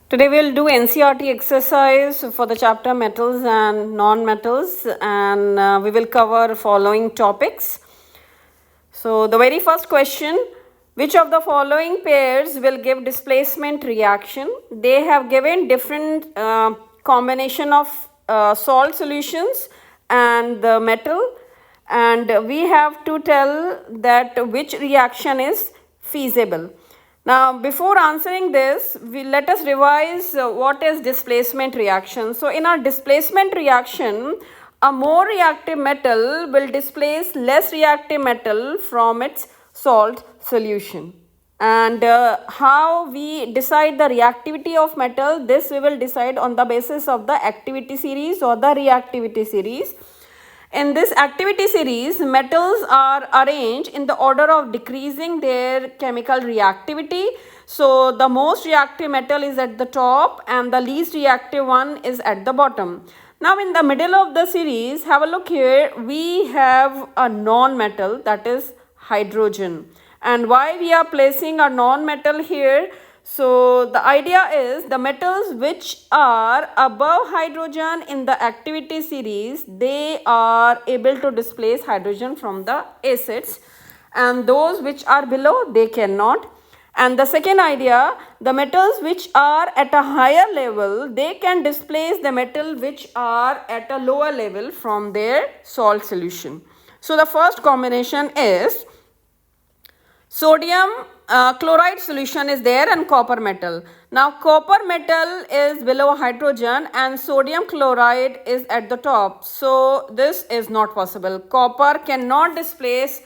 Today we'll do NCERT exercise for the chapter metals and non-metals, and we will cover following topics. So the very first question, which of the following pairs will give displacement reaction? They have given different combination of salt solutions and the metal, and we have to tell that which reaction is feasible. Now, before answering this, let us revise what is displacement reaction. So, in our displacement reaction, a more reactive metal will displace less reactive metal from its salt solution. And how we decide the reactivity of metal, this we will decide on the basis of the activity series or the reactivity series. In this activity series, metals are arranged in the order of decreasing their chemical reactivity. So, the most reactive metal is at the top and the least reactive one is at the bottom. Now, in the middle of the series, have a look here, we have a non-metal, that is hydrogen. And why we are placing a non-metal here? So, the idea is the metals which are above hydrogen in the activity series, they are able to displace hydrogen from the acids, and those which are below, they cannot. And the second idea, the metals which are at a higher level, they can displace the metal which are at a lower level from their salt solution. So, the first combination is sodium chloride solution is there and copper metal. Now, copper metal is below hydrogen and sodium chloride is at the top. So, this is not possible. Copper cannot displace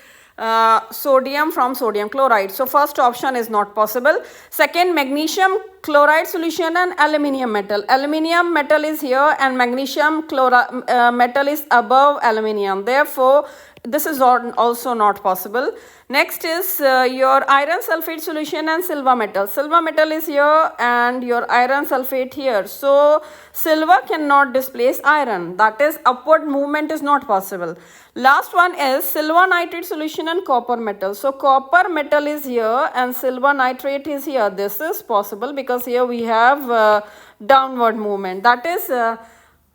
sodium from sodium chloride. So, first option is not possible. Second, magnesium chloride solution and aluminium metal. Aluminium metal is here and magnesium metal is above aluminium. Therefore, this is also not possible. Next is your iron sulfate solution and silver metal. Silver metal is here and your iron sulfate here. So, silver cannot displace iron. That is, upward movement is not possible. Last one is silver nitrate solution and copper metal. So, copper metal is here and silver nitrate is here. This is possible because here we have downward movement. That is,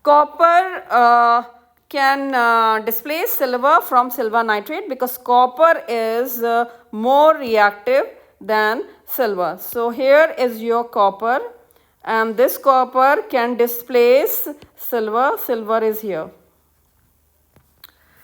copper can displace silver from silver nitrate because copper is more reactive than silver. So, here is your copper and this copper can displace silver. Silver is here.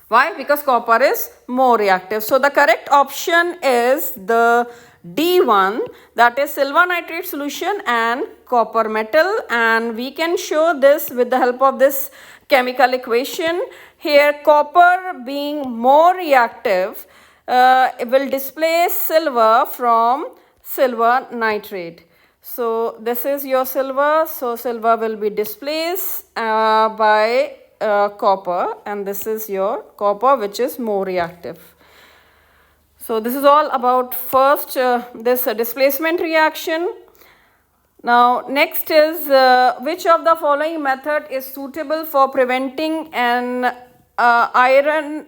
Why? Because copper is more reactive. So, the correct option is the D1, that is silver nitrate solution and copper metal, and we can show this with the help of this chemical equation. Here, copper being more reactive will displace silver from silver nitrate. So, this is your silver. So, silver will be displaced by copper, and this is your copper which is more reactive. So, this is all about first this displacement reaction. Now, next is which of the following method is suitable for preventing an iron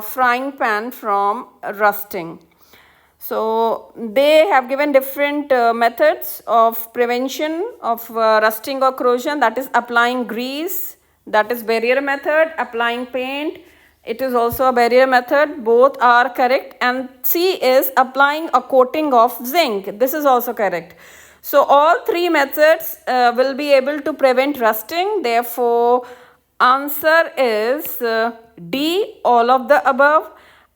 frying pan from rusting. So, they have given different methods of prevention of rusting or corrosion, that is applying grease, that is barrier method, applying paint, it is also a barrier method, both are correct, and C is applying a coating of zinc, this is also correct. So, all three methods will be able to prevent rusting, therefore, answer is D, all of the above.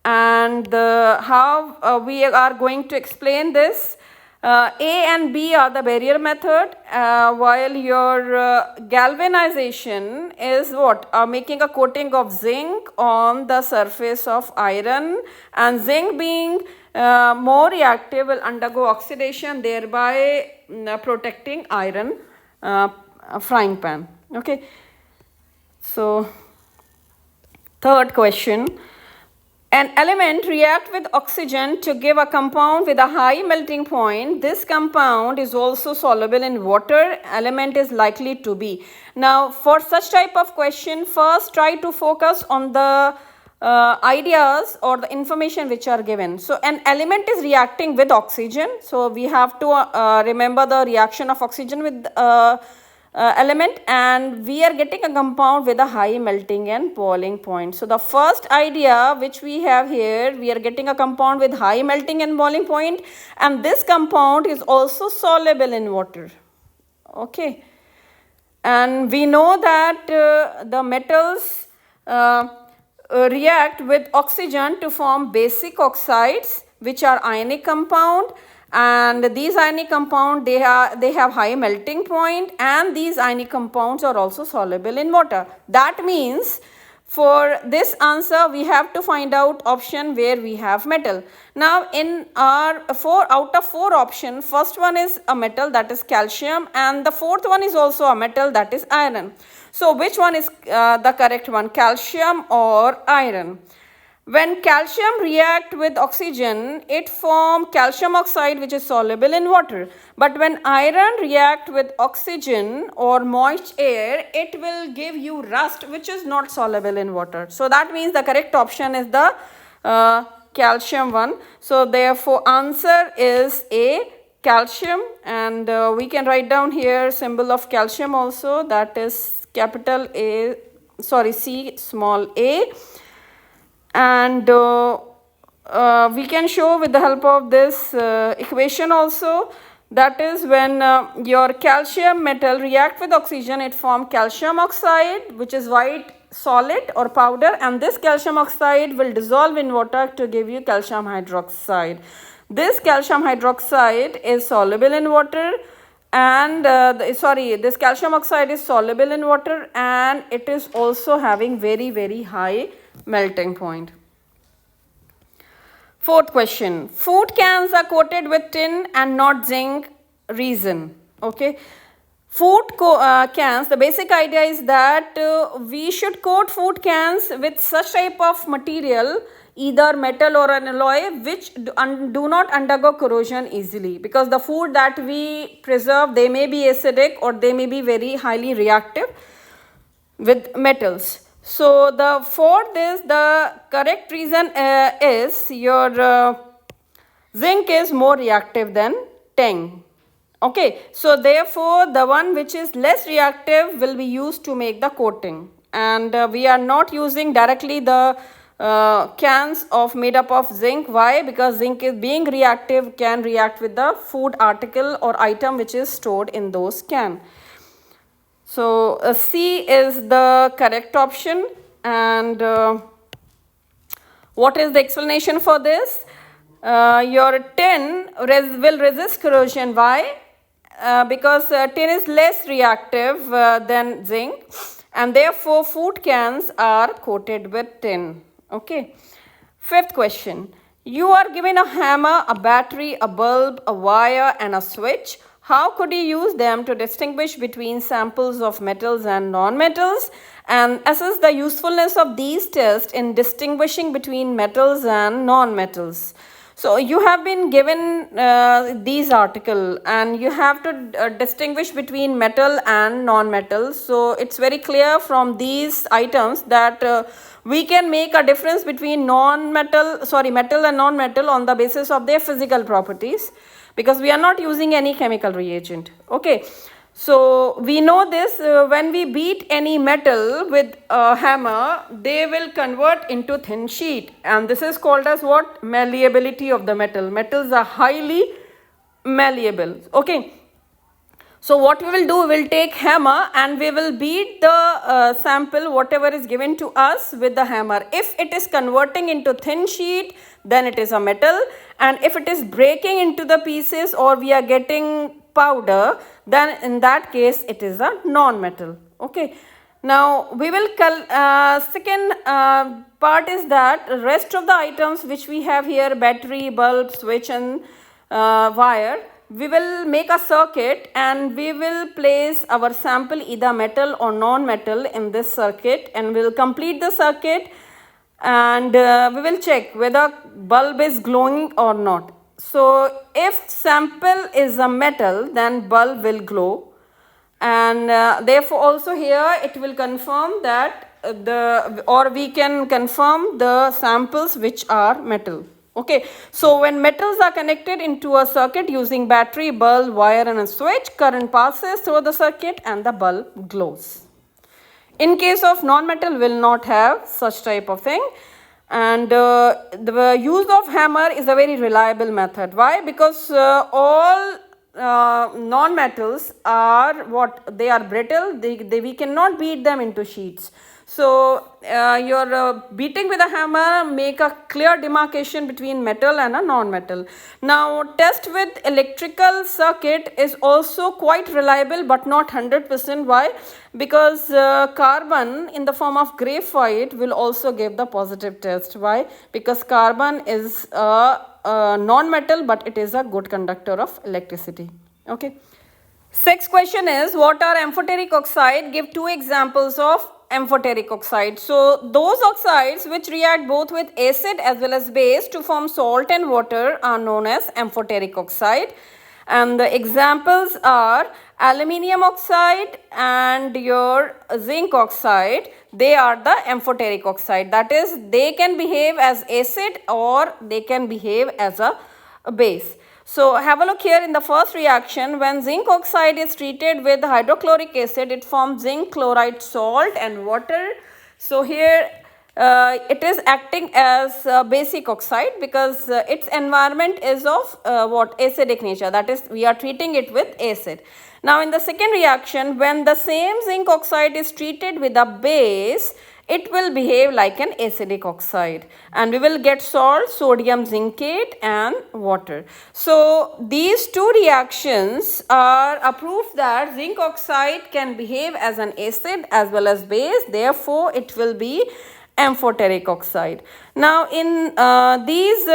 And how we are going to explain this. A and B are the barrier method, while your galvanization is what? Making a coating of zinc on the surface of iron, and zinc being more reactive will undergo oxidation, thereby protecting iron frying pan. Okay. So, third question. An element reacts with oxygen to give a compound with a high melting point. This compound is also soluble in water. Element is likely to be. Now, for such type of question, first try to focus on the ideas or the information which are given. So an element is reacting with oxygen. So we have to remember the reaction of oxygen with element, and we are getting a compound with a high melting and boiling point. So the first idea which we have here, we are getting a compound with high melting and boiling point, and this compound is also soluble in water. Okay, and we know that the metals react with oxygen to form basic oxides which are ionic compound, and these ionic compound they have high melting point, and these ionic compounds are also soluble in water. That means for this answer we have to find out option where we have metal. Now in our out of 4 options, first one is a metal, that is calcium, and the fourth one is also a metal, that is iron. So which one is the correct one, calcium or iron? When calcium react with oxygen, it form calcium oxide which is soluble in water. But when iron react with oxygen or moist air, it will give you rust which is not soluble in water. So that means the correct option is the calcium one. So therefore answer is A, calcium, and we can write down here symbol of calcium also, that is capital A, sorry, C small a. And we can show with the help of this equation also, that is when your calcium metal react with oxygen, it form calcium oxide which is white solid or powder, and this calcium oxide will dissolve in water to give you calcium hydroxide. This calcium hydroxide is soluble in water, and this calcium oxide is soluble in water, and it is also having very high melting point. Fourth question, food cans are coated with tin and not zinc, reason. Okay, food cans, the basic idea is that we should coat food cans with such type of material, either metal or an alloy, which do not undergo corrosion easily, because the food that we preserve, they may be acidic or they may be very highly reactive with metals. So for this the correct reason is your zinc is more reactive than tin. Okay, so therefore the one which is less reactive will be used to make the coating, and we are not using directly the cans of made up of zinc. Why? Because zinc is being reactive, can react with the food article or item which is stored in those cans. So C is the correct option. And what is the explanation for this? Your tin will resist corrosion. Why? Because tin is less reactive than zinc, and therefore food cans are coated with tin. Okay. Fifth question. You are given a hammer, a battery, a bulb, a wire, and a switch. How could you use them to distinguish between samples of metals and non-metals, and assess the usefulness of these tests in distinguishing between metals and non-metals? So you have been given these articles, and you have to distinguish between metal and non-metal. So it's very clear from these items that we can make a difference between metal and non-metal on the basis of their physical properties, because we are not using any chemical reagent. Okay, so we know this, when we beat any metal with a hammer, they will convert into thin sheet, and this is called as what? Malleability of the metal. Metals are highly malleable. Okay, so what we will do, we will take hammer and we will beat the sample whatever is given to us with the hammer. If it is converting into thin sheet, then it is a metal, and if it is breaking into the pieces or we are getting powder, then in that case it is a non-metal. Okay, now we will second part is that rest of the items which we have here, battery, bulb, switch, and wire, we will make a circuit and we will place our sample, either metal or non-metal, in this circuit, and we will complete the circuit, and we will check whether bulb is glowing or not. So if sample is a metal, then bulb will glow, and therefore also here it will confirm that we can confirm the samples which are metal. Okay, so when metals are connected into a circuit using battery, bulb, wire and a switch, current passes through the circuit and the bulb glows. In case of non-metal, will not have such type of thing. And the use of hammer is a very reliable method. Why? Because all non-metals are what? They are brittle. We cannot beat them into sheets. So your beating with a hammer make a clear demarcation between metal and a non-metal. Now test with electrical circuit is also quite reliable but not 100%. Why? Because carbon in the form of graphite will also give the positive test. Why? Because carbon is a non-metal but it is a good conductor of electricity. Okay. Sixth question is, what are amphoteric oxide? Give two examples of amphoteric oxide. So those oxides which react both with acid as well as base to form salt and water are known as amphoteric oxide. And the examples are aluminium oxide and your zinc oxide. They are the amphoteric oxide. That is, they can behave as acid or they can behave as a base. So have a look here in the first reaction. When zinc oxide is treated with hydrochloric acid, it forms zinc chloride salt and water. So here it is acting as basic oxide because its environment is of acidic nature. That is, we are treating it with acid. Now in the second reaction, when the same zinc oxide is treated with a base, it will behave like an acidic oxide and we will get salt, sodium zincate and water. So these two reactions are a proof that zinc oxide can behave as an acid as well as base. Therefore, it will be amphoteric oxide. Now in these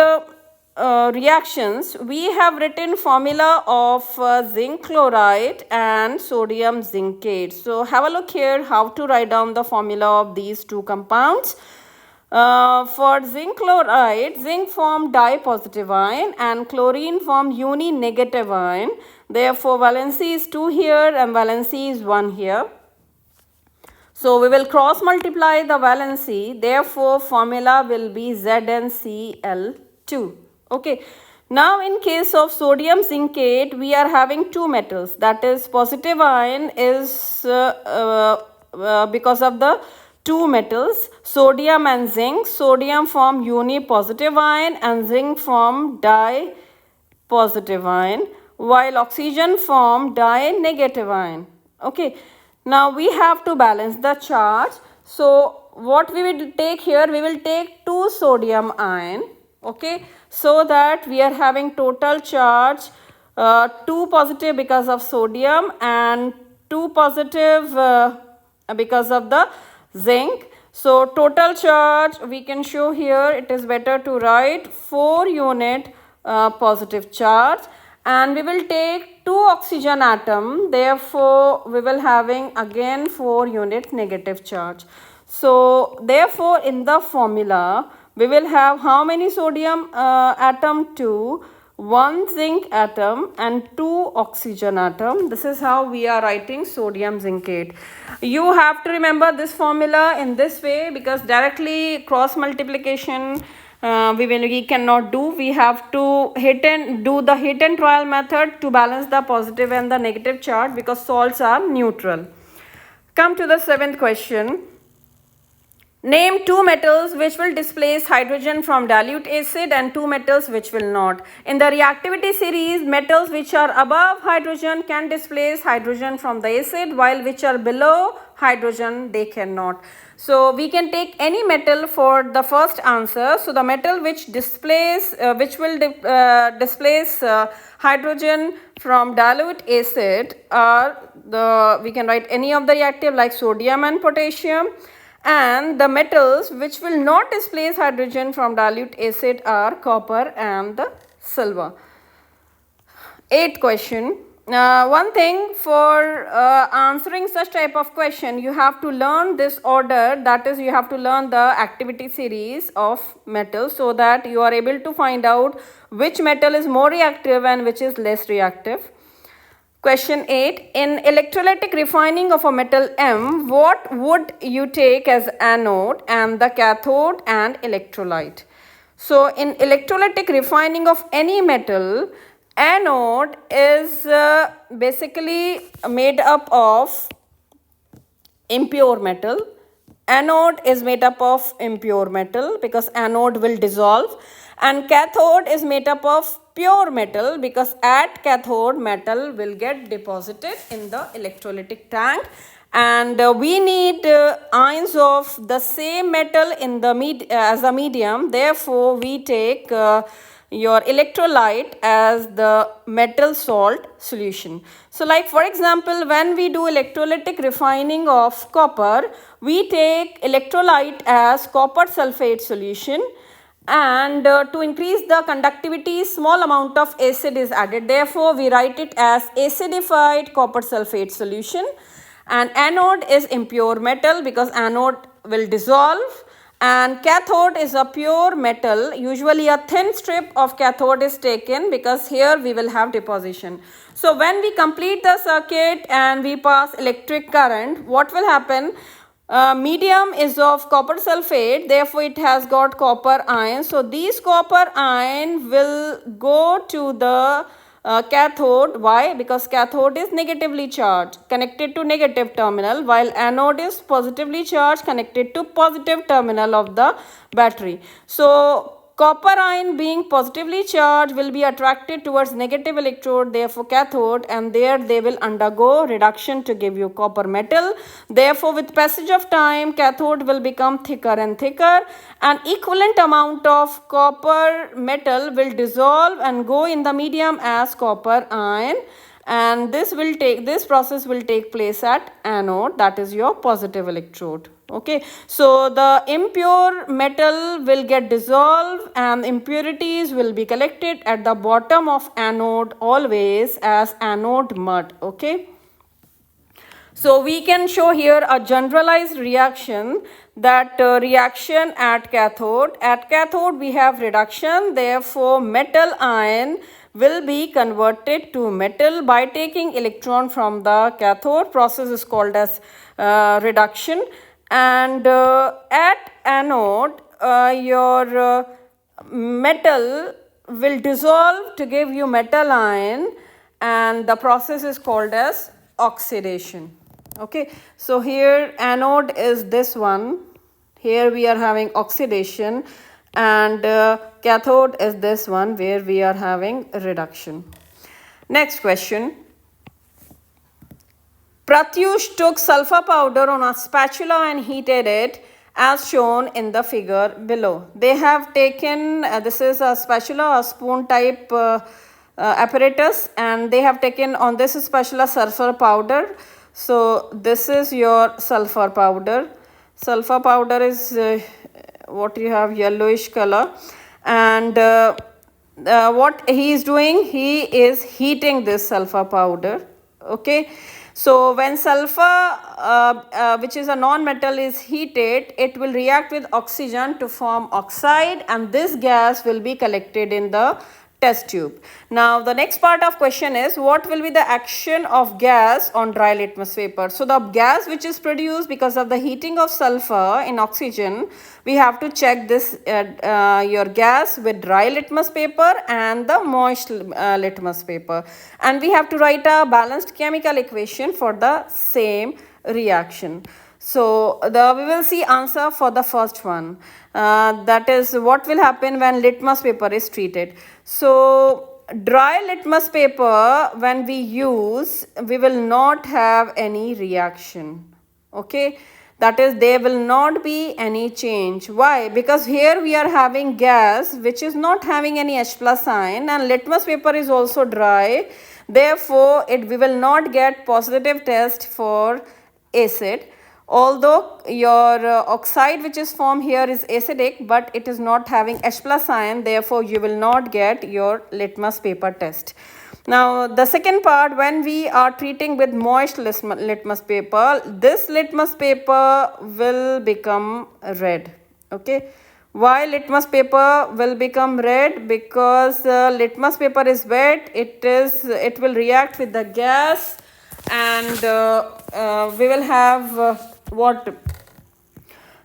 reactions, we have written formula of zinc chloride and sodium zincate. So have a look here how to write down the formula of these two compounds. For zinc chloride, zinc form di-positive ion and chlorine form uni-negative ion. Therefore, valency is 2 here and valency is 1 here. So we will cross multiply the valency. Therefore, formula will be ZnCl2. Okay. Now in case of sodium zincate, we are having two metals. That is, positive ion is because of the two metals, sodium and zinc. Sodium form uni-positive ion and zinc form di-positive ion, while oxygen form di-negative ion. Okay. Now we have to balance the charge. So what we will take here, we will take 2 sodium ion. Okay, so that we are having total charge 2 positive because of sodium and 2 positive because of the zinc. So total charge we can show here, it is better to write 4 unit positive charge, and we will take 2 oxygen atom. Therefore we will having again 4 unit negative charge. So therefore in the formula we will have how many sodium atom? 2, 1 zinc atom and 2 oxygen atom. This is how we are writing sodium zincate. You have to remember this formula in this way because directly cross multiplication we cannot do. We have to do the hit and trial method to balance the positive and the negative charge because salts are neutral. Come to the 7th question. Name 2 metals which will displace hydrogen from dilute acid and 2 metals which will not. In the reactivity series, metals which are above hydrogen can displace hydrogen from the acid, while which are below hydrogen they cannot. So we can take any metal for the first answer. So the metal which will displace hydrogen from dilute acid are we can write any of the reactive like sodium and potassium. And the metals which will not displace hydrogen from dilute acid are copper and the silver. 8th question. One thing for answering such type of question, you have to learn this order. That is, you have to learn the activity series of metals so that you are able to find out which metal is more reactive and which is less reactive. Question 8. In electrolytic refining of a metal M, what would you take as anode and the cathode and electrolyte? So, in electrolytic refining of any metal, anode is basically made up of impure metal. Anode is made up of impure metal because anode will dissolve, and cathode is made up of pure metal because at cathode metal will get deposited in the electrolytic tank, and we need ions of the same metal in the as a medium. Therefore we take your electrolyte as the metal salt solution. So like for example, when we do electrolytic refining of copper, we take electrolyte as copper sulfate solution, and to increase the conductivity, small amount of acid is added. Therefore we write it as acidified copper sulfate solution. And anode is impure metal because anode will dissolve, and cathode is a pure metal. Usually a thin strip of cathode is taken because here we will have deposition. So when we complete the circuit and we pass electric current, what will happen? Medium is of copper sulfate, therefore it has got copper ion. So these copper ion will go to the cathode. Why? Because cathode is negatively charged, connected to negative terminal, while anode is positively charged, connected to positive terminal of the battery. So copper ion being positively charged will be attracted towards negative electrode, therefore cathode, and there they will undergo reduction to give you copper metal. Therefore with passage of time, cathode will become thicker and thicker, and equivalent amount of copper metal will dissolve and go in the medium as copper ion, and this process will take place at anode, that is your positive electrode. Okay, so the impure metal will get dissolved and impurities will be collected at the bottom of anode always as anode mud. Okay, so we can show here a generalized reaction, that reaction at cathode. At cathode we have reduction, therefore metal ion will be converted to metal by taking electron from the cathode. Process is called as reduction. And at anode your metal will dissolve to give you metal ion, and the process is called as oxidation. Okay, so here anode is this one, here we are having oxidation, and cathode is this one where we are having reduction. Next question. Pratyush took sulfur powder on a spatula and heated it as shown in the figure below. They have taken, this is a spatula, a spoon type apparatus, and they have taken on this spatula sulfur powder. So this is your sulfur powder. Sulfur powder is what you have, yellowish color, and what he is doing, he is heating this sulfur powder. Okay, so when sulfur which is a non-metal is heated, it will react with oxygen to form oxide, and this gas will be collected in the test tube. Now the next part of question is, what will be the action of gas on dry litmus paper? So the gas which is produced because of the heating of sulfur in oxygen, we have to check this your gas with dry litmus paper and the moist litmus paper, and we have to write a balanced chemical equation for the same reaction. So we will see answer for the first one, that is what will happen when litmus paper is treated. So dry litmus paper, when we use, we will not have any reaction. Okay, that is there will not be any change. Why? Because here we are having gas which is not having any H plus sign, and litmus paper is also dry, therefore we will not get positive test for acid. Although your oxide which is formed here is acidic, but it is not having H plus ion, therefore you will not get your litmus paper test. Now the second part, when we are treating with moist litmus paper, this litmus paper will become red. Okay, Why litmus paper will become red? Because litmus paper is wet. It will react with the gas, and we will have what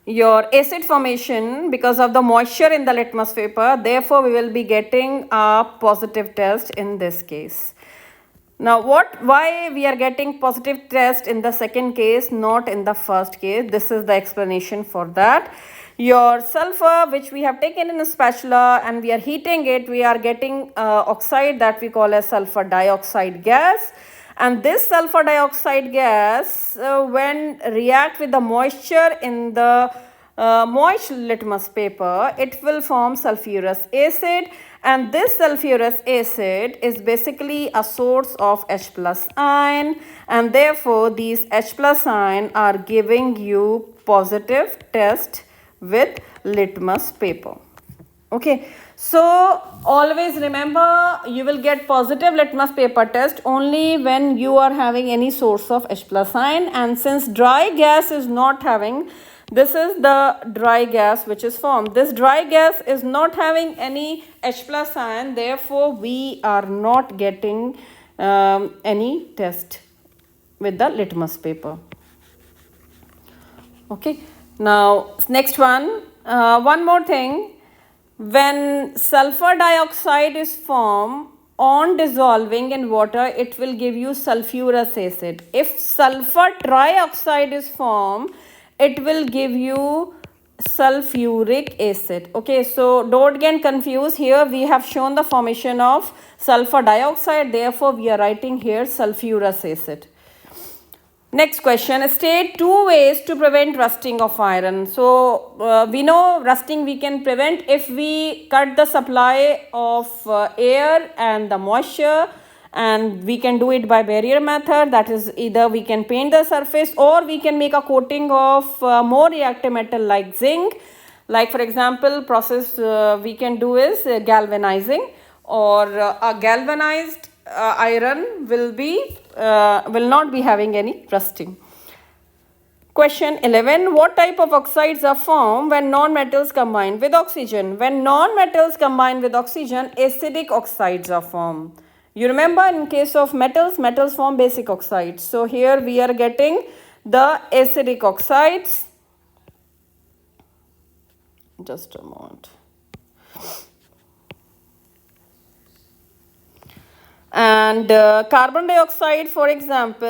your acid formation because of the moisture in the litmus paper. Therefore, we will be getting a positive test in this case. Now, why we are getting positive test in the second case, not in the first case? This is the explanation for that. Your sulfur, which we have taken in a spatula and we are heating it, we are getting oxide that we call as sulfur dioxide gas. And this sulfur dioxide gas, when react with the moisture in the moist litmus paper, it will form sulfurous acid, and this sulfurous acid is basically a source of H plus ion, and therefore these H plus ion are giving you positive test with litmus paper. Okay, so always remember, you will get positive litmus paper test only when you are having any source of H plus ion, and since dry gas is not having, this is the dry gas which is formed. This dry gas is not having any H plus ion, therefore we are not getting any test with the litmus paper. Okay, now next one, one more thing. When sulfur dioxide is formed on dissolving in water, it will give you sulfurous acid. If sulfur trioxide is formed, it will give you sulfuric acid. Okay, so don't get confused. Here we have shown the formation of sulfur dioxide, therefore we are writing here sulfurous acid. Next question, state 2 ways to prevent rusting of iron. So we know rusting we can prevent if we cut the supply of air and the moisture, and we can do it by barrier method. That is, either we can paint the surface or we can make a coating of more reactive metal like zinc. Like for example, process we can do is galvanizing, or a galvanized iron will not be having any rusting. Question 11. What type of oxides are formed when non-metals combine with oxygen? When non-metals combine with oxygen, acidic oxides are formed. You remember, in case of metals form basic oxides. So here we are getting the acidic oxides. Just a moment. And carbon dioxide, for example,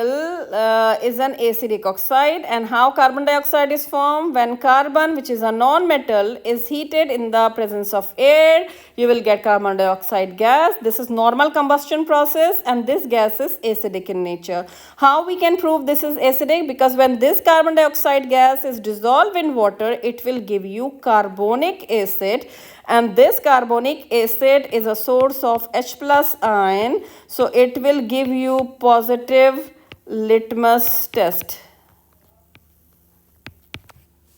is an acidic oxide. And how carbon dioxide is formed? When carbon, which is a non-metal, is heated in the presence of air, you will get carbon dioxide gas. This is normal combustion process, and this gas is acidic in nature. How we can prove this is acidic? Because when this carbon dioxide gas is dissolved in water, it will give you carbonic acid, and this carbonic acid is a source of H plus ion, so it will give you positive litmus test,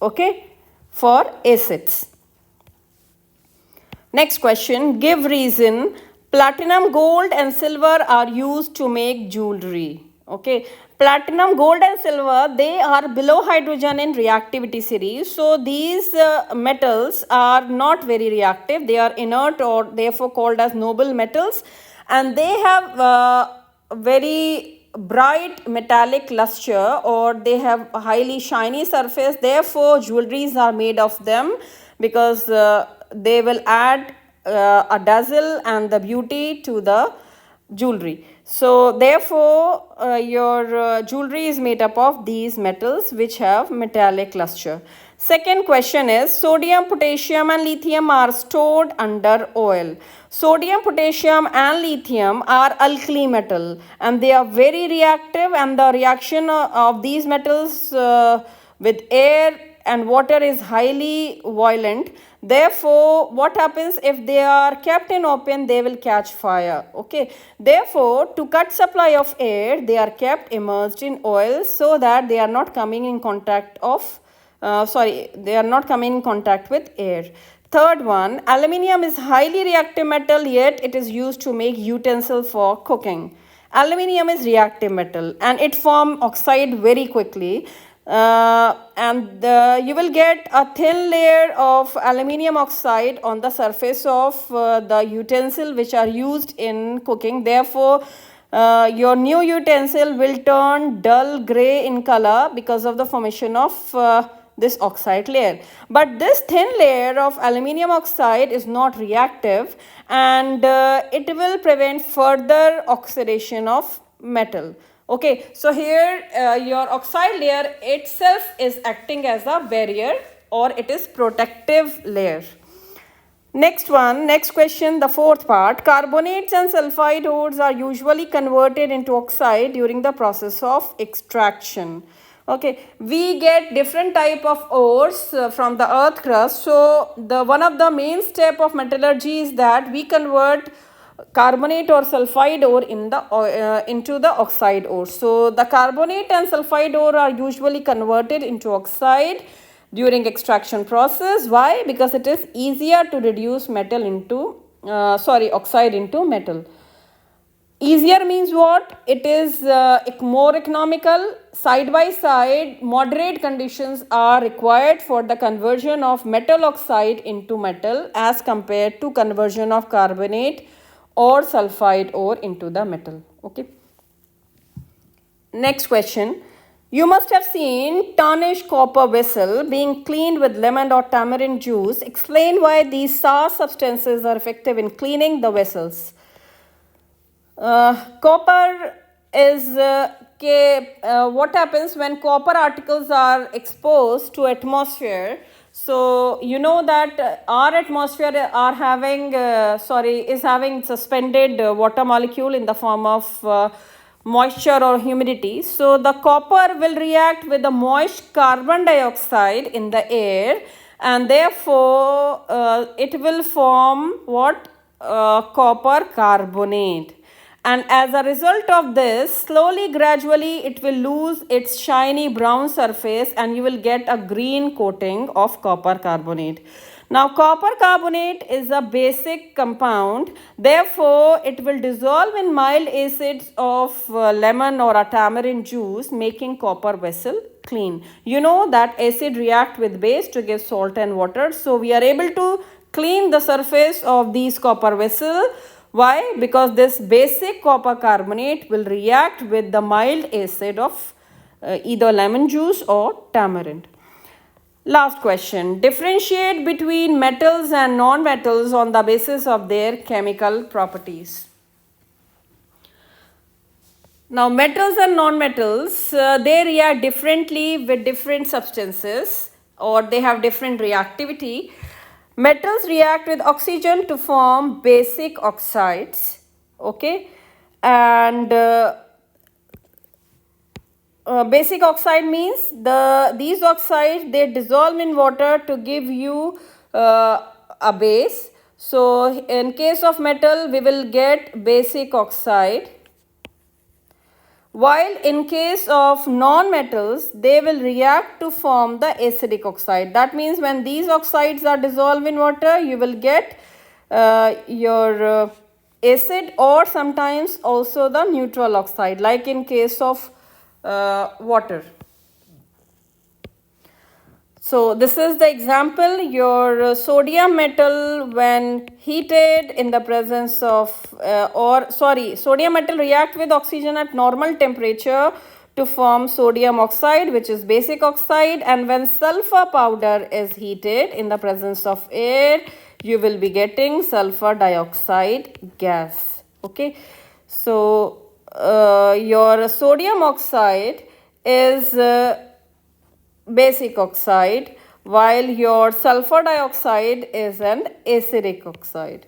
okay, for acids. Next question, give reason. Platinum, gold and silver are used to make jewelry. Okay, platinum, gold and silver, they are below hydrogen in reactivity series. So these metals are not very reactive. They are inert, or therefore called as noble metals, and they have very bright metallic luster, or they have a highly shiny surface. Therefore jewelries are made of them, because they will add a dazzle and the beauty to the jewelry. So therefore your jewelry is made up of these metals which have metallic luster. Second question is, sodium, potassium and lithium are stored under oil. Sodium, potassium and lithium are alkali metal, and they are very reactive, and the reaction of these metals with air and water is highly violent. Therefore what happens, if they are kept in open, they will catch fire. Okay, therefore to cut supply of air, they are kept immersed in oil, so that they are not coming in contact of they are not coming in contact with air. Third one, aluminium is highly reactive metal, yet it is used to make utensil for cooking. Aluminium is reactive metal and it forms oxide very quickly. and you will get a thin layer of aluminium oxide on the surface of the utensil which are used in cooking. Therefore, your new utensil will turn dull gray in color because of the formation of this oxide layer. But this thin layer of aluminium oxide is not reactive, and it will prevent further oxidation of metal. Okay, so here your oxide layer itself is acting as a barrier, or it is protective layer. Next question, the fourth part. Carbonates and sulfide ores are usually converted into oxide during the process of extraction. Okay, we get different type of ores from the earth crust. So the one of the main step of metallurgy is that we convert carbonate or sulfide ore into the oxide ore. So the carbonate and sulfide ore are usually converted into oxide during extraction process. Why? Because it is easier to reduce metal into oxide into metal. Easier means what? It is more economical. Side by side, moderate conditions are required for the conversion of metal oxide into metal as compared to conversion of carbonate or sulfide ore into the metal. Okay. Next question. You must have seen tarnished copper vessel being cleaned with lemon or tamarind juice. Explain why these sour substances are effective in cleaning the vessels. Copper is what happens when copper particles are exposed to atmosphere. So you know that our atmosphere are having is having suspended water molecule in the form of moisture or humidity. So the copper will react with the moist carbon dioxide in the air, and therefore it will form what? Copper carbonate. And as a result of this, slowly, gradually, it will lose its shiny brown surface and you will get a green coating of copper carbonate. Now, copper carbonate is a basic compound. Therefore, it will dissolve in mild acids of lemon or a tamarind juice, making copper vessel clean. You know that acid react with base to give salt and water. So, we are able to clean the surface of these copper vessel. Why? Because this basic copper carbonate will react with the mild acid of either lemon juice or tamarind. Last question. Differentiate between metals and non-metals on the basis of their chemical properties. Now, metals and non-metals, they react differently with different substances, or they have different reactivity. Metals react with oxygen to form basic oxides, okay, and basic oxide means these oxides, they dissolve in water to give you a base. So in case of metal, we will get basic oxide, while in case of non-metals, they will react to form the acidic oxide. That means when these oxides are dissolved in water, you will get your acid, or sometimes also the neutral oxide, like in case of water. So this is the example. Your sodium metal, when heated in the presence of sodium metal react with oxygen at normal temperature to form sodium oxide, which is basic oxide, and when sulfur powder is heated in the presence of air, you will be getting sulfur dioxide gas. Okay, so your sodium oxide is basic oxide, while your sulfur dioxide is an acidic oxide.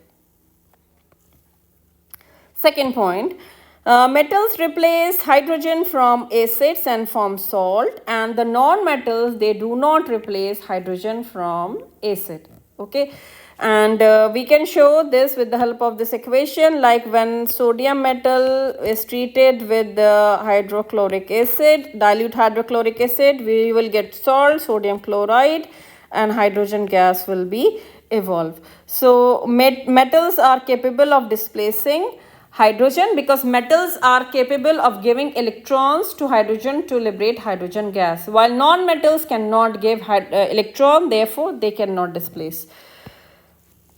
Second point, metals replace hydrogen from acids and form salt, and the non-metals, they do not replace hydrogen from acid. Okay, and we can show this with the help of this equation, like when sodium metal is treated with hydrochloric acid, dilute hydrochloric acid, we will get salt, sodium chloride, and hydrogen gas will be evolved. So metals are capable of displacing hydrogen, because metals are capable of giving electrons to hydrogen to liberate hydrogen gas, while non-metals cannot give electron, therefore they cannot displace.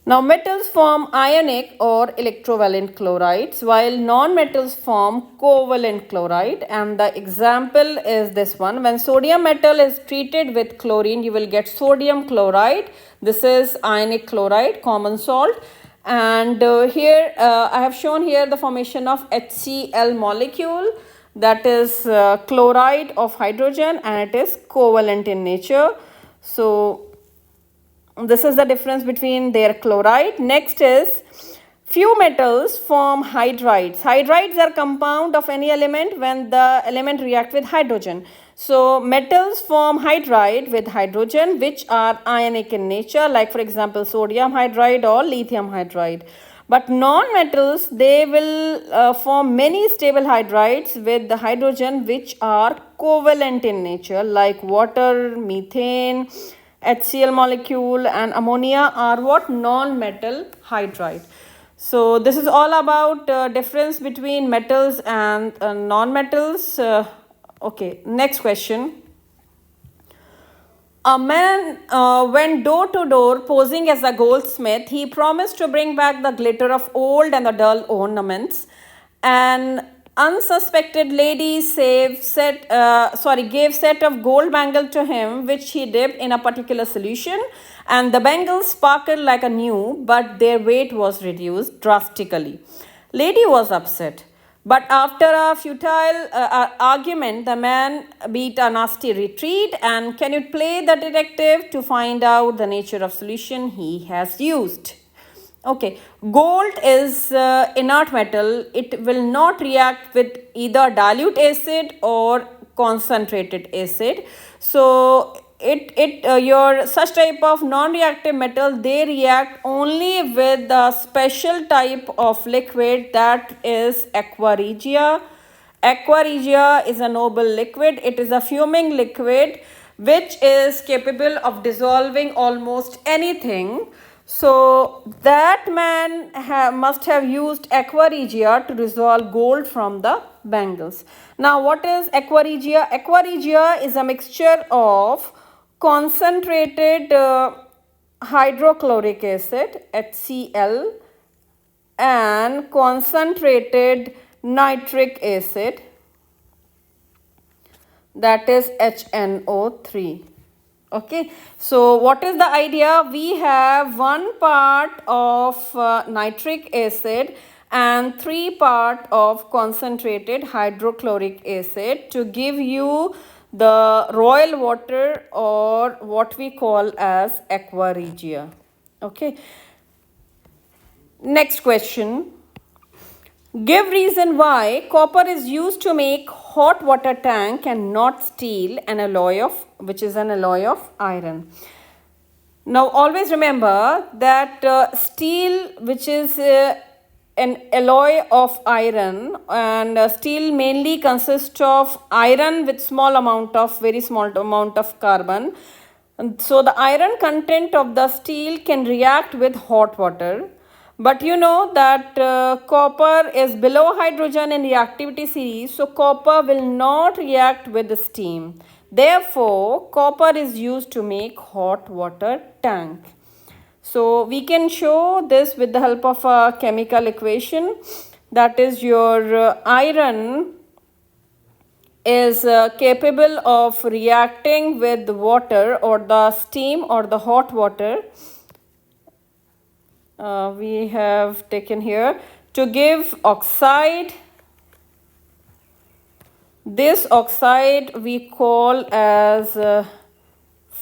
Now, metals form ionic or electrovalent chlorides, while non-metals form covalent chloride. And the example is this one. When sodium metal is treated with chlorine, you will get sodium chloride. This is ionic chloride, common salt. And here I have shown here the formation of HCl molecule, that is chloride of hydrogen, and it is covalent in nature. So this is the difference between their chloride. Next is few metals form hydrides. Hydrides are compound of any element when the element react with hydrogen. So metals form hydride with hydrogen, which are ionic in nature, like for example sodium hydride or lithium hydride. But non-metals, they will form many stable hydrides with the hydrogen, which are covalent in nature, like water, methane, HCl molecule, and ammonia are what? Non-metal hydride. So this is all about difference between metals and non-metals. Okay, next question. A man went door to door posing as a goldsmith. He promised to bring back the glitter of old and the dull ornaments. An unsuspected lady gave set of gold bangle to him, which he dipped in a particular solution, and the bangles sparkled like a new, but their weight was reduced drastically. Lady was upset. But after a futile argument, the man beat a nasty retreat. And can you play the detective to find out the nature of solution he has used? Okay, gold is inert metal. It will not react with either dilute acid or concentrated acid. So your such type of non-reactive metal, they react only with the special type of liquid, that is aqua regia. Aqua regia is a noble liquid. It is a fuming liquid which is capable of dissolving almost anything. So that man must have used aqua regia to dissolve gold from the bangles. Now, what is aqua regia? Aqua regia is a mixture of concentrated hydrochloric acid, HCl, and concentrated nitric acid, that is HNO3. Okay, so what is the idea? We have 1 part of nitric acid and 3 part of concentrated hydrochloric acid to give you the royal water, or what we call as aqua regia. Okay, next question. Give reason why copper is used to make hot water tank and not steel, which is an alloy of iron. Now always remember that steel, which is an alloy of iron, and steel mainly consists of iron with very small amount of carbon. And so the iron content of the steel can react with hot water. But you know that copper is below hydrogen in reactivity series, so copper will not react with the steam. Therefore, copper is used to make hot water tank. So we can show this with the help of a chemical equation. That is, your iron is capable of reacting with water or the steam or the hot water. We have taken here to give oxide. This oxide we call as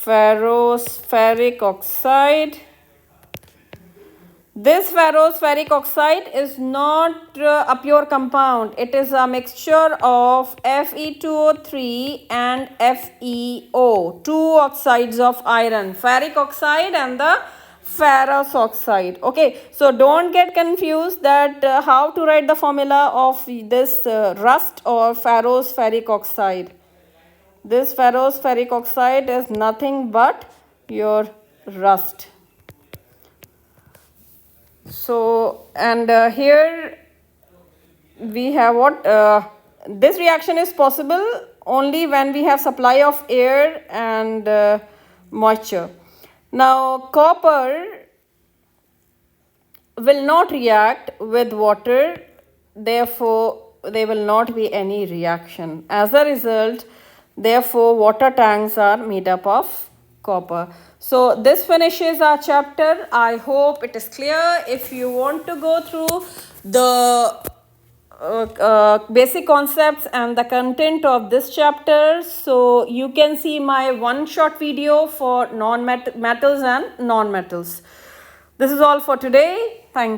ferrospheric oxide. This ferrospheric oxide is not a pure compound. It is a mixture of Fe2O3 and FeO, 2 oxides of iron, ferric oxide and the ferrous oxide. Okay, so don't get confused that how to write the formula of this rust or ferrospheric oxide. This ferrospheric oxide is nothing but your rust. So, and here we have what? This reaction is possible only when we have supply of air and moisture. Now, copper will not react with water, therefore there will not be any reaction. As a result, therefore water tanks are made up of copper. So this finishes our chapter. I hope it is clear. If you want to go through the basic concepts and the content of this chapter, so you can see my one short video for metals and non-metals. This is all for today. Thank you.